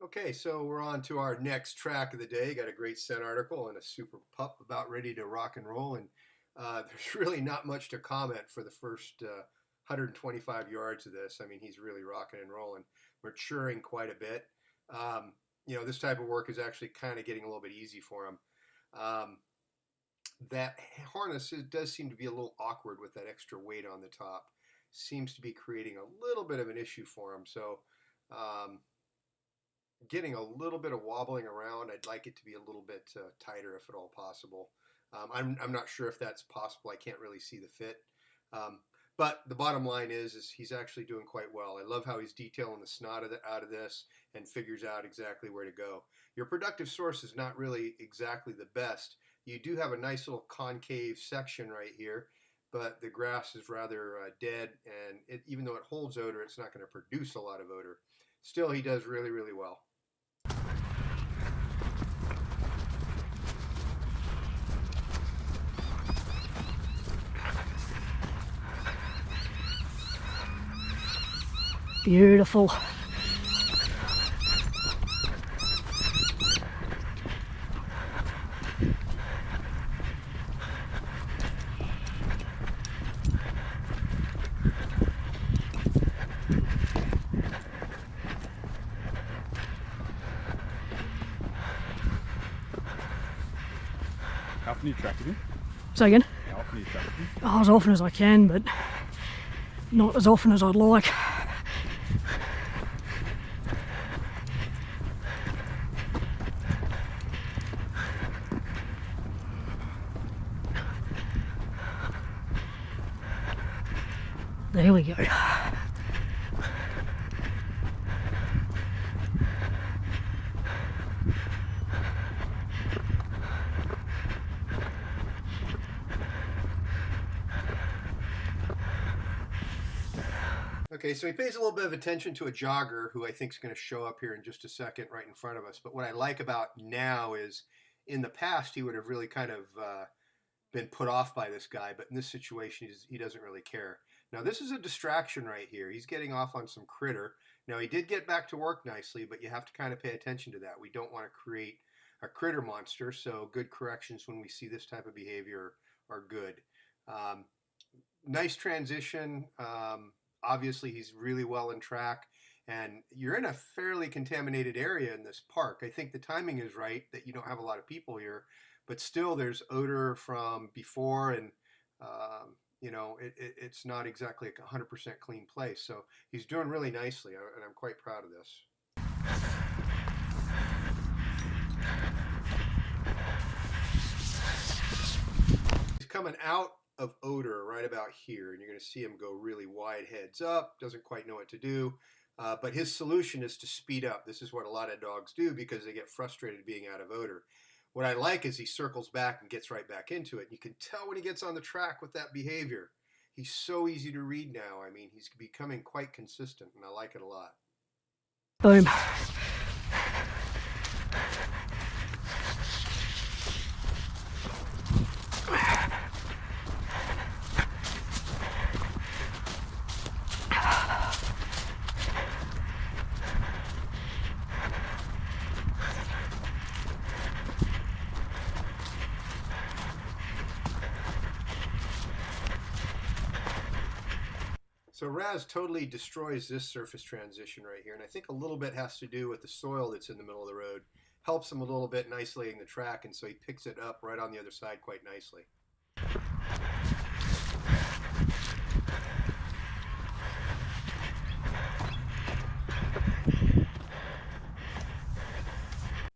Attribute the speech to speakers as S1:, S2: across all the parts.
S1: Okay, so we're on to our next track of the day. Got a great scent article and a super pup about ready to rock and roll. And there's really not much to comment for the first 125 yards of this. I mean, he's really rocking and rolling, maturing quite a bit. Um, this type of work is actually kind of getting a little bit easy for him. Um, that harness does seem to be a little awkward with that extra weight on the top. Seems to be creating a little bit of an issue for him. So, um, getting a little bit of wobbling around. I'd like it to be a little bit tighter if at all possible. I'm not sure if that's possible. I can't really see the fit. Um, but the bottom line is he's actually doing quite well. I love how he's detailing the snot out of this and figures out exactly where to go. Your productive source is not really exactly the best. You do have a nice little concave section right here, but the grass is rather dead, and even though it holds odor, it's not going to produce a lot of odor. Still, he does really, really well.
S2: Beautiful.
S3: How often do you track with him?
S2: Say again?
S3: How often do you track with him?
S2: Oh, as often as I can, but not as often as I'd like. There we go.
S1: Okay, so he pays a little bit of attention to a jogger who I think is going to show up here in just a second right in front of us. But what I like about now is in the past, he would have really kind of been put off by this guy. But in this situation, he doesn't really care. Now, this is a distraction right here. He's getting off on some critter. Now, he did get back to work nicely, but you have to kind of pay attention to that. We don't want to create a critter monster, so good corrections when we see this type of behavior are good. Nice transition. Obviously, he's really well in track, and you're in a fairly contaminated area in this park. I think the timing is right that you don't have a lot of people here, but still there's odor from before, and it's not exactly a 100% clean place. So he's doing really nicely, and I'm quite proud of this. He's coming out of odor right about here, and you're going to see him go really wide heads up. Doesn't quite know what to do, but his solution is to speed up. This is what a lot of dogs do because they get frustrated being out of odor. What I like is he circles back and gets right back into it. You can tell when he gets on the track with that behavior. He's so easy to read now. I mean, he's becoming quite consistent, and I like it a lot.
S2: Boom.
S1: So Raz totally destroys this surface transition right here, and I think a little bit has to do with the soil that's in the middle of the road. Helps him a little bit in isolating the track, and so he picks it up right on the other side quite nicely.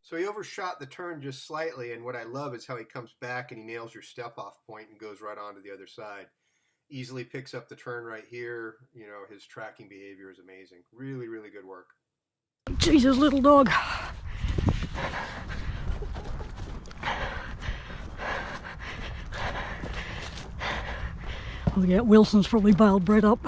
S1: So he overshot the turn just slightly, and what I love is how he comes back and he nails your step off point and goes right on to the other side. Easily picks up the turn right here. You know, his tracking behavior is amazing. Really, really good work.
S2: Jesus, little dog. Oh yeah, Wilson's probably bailed Brett up.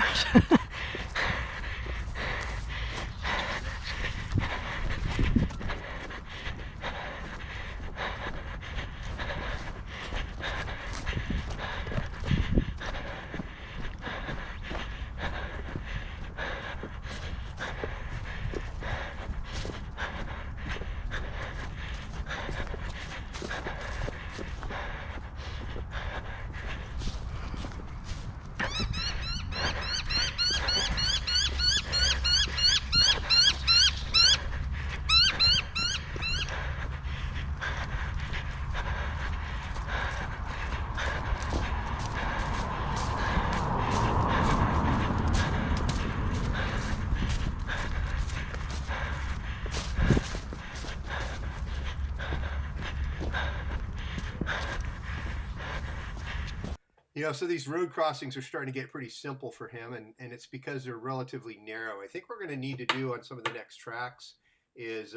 S1: So these road crossings are starting to get pretty simple for him, and it's because they're relatively narrow. I think we're going to need to do on some of the next tracks is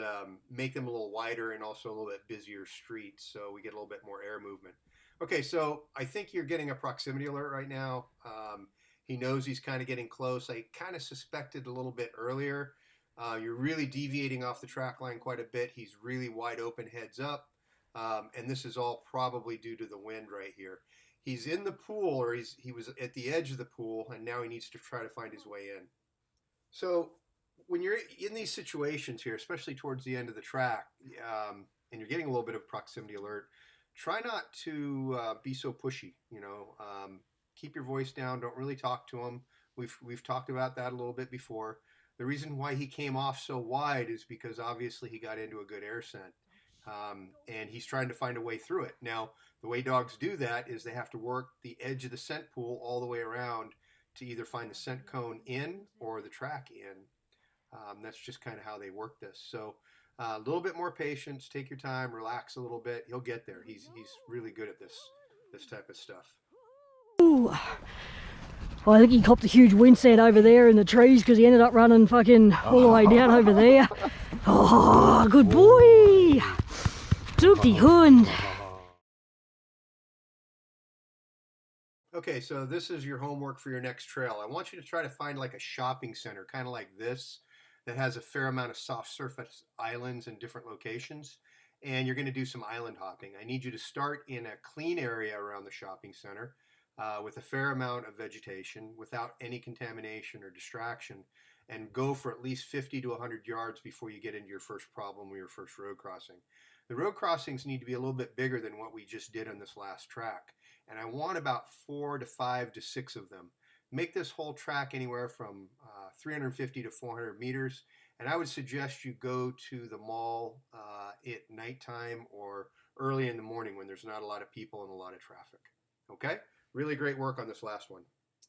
S1: make them a little wider and also a little bit busier streets so we get a little bit more air movement. Okay, so I think you're getting a proximity alert right now. He knows he's kind of getting close. I kind of suspected a little bit earlier. You're really deviating off the track line quite a bit. He's really wide open heads up, and this is all probably due to the wind right here. He's in the pool, or he was at the edge of the pool, and now he needs to try to find his way in. So when you're in these situations here, especially towards the end of the track, and you're getting a little bit of proximity alert, try not to be so pushy. Keep your voice down. Don't really talk to him. We've talked about that a little bit before. The reason why he came off so wide is because obviously he got into a good air scent, and he's trying to find a way through it. Now, the way dogs do that is they have to work the edge of the scent pool all the way around to either find the scent cone in or the track in. That's just kind of how they work this. So a little bit more patience, take your time, relax a little bit. He'll get there. He's really good at this type of stuff.
S2: Ooh. Well, I think he copped a huge wind set over there in the trees because he ended up running fucking all the way down over there. Oh, good boy! Took die Hund.
S1: Okay, so this is your homework for your next trail. I want you to try to find like a shopping center, kind of like this, that has a fair amount of soft surface islands in different locations. And you're going to do some island hopping. I need you to start in a clean area around the shopping center with a fair amount of vegetation without any contamination or distraction, and go for at least 50 to 100 yards before you get into your first problem or your first road crossing. The road crossings need to be a little bit bigger than what we just did on this last track. And I want about 4 to 5 to 6 of them. Make this whole track anywhere from 350 to 400 meters. And I would suggest you go to the mall at nighttime or early in the morning when there's not a lot of people and a lot of traffic. Okay? Really great work on this last one.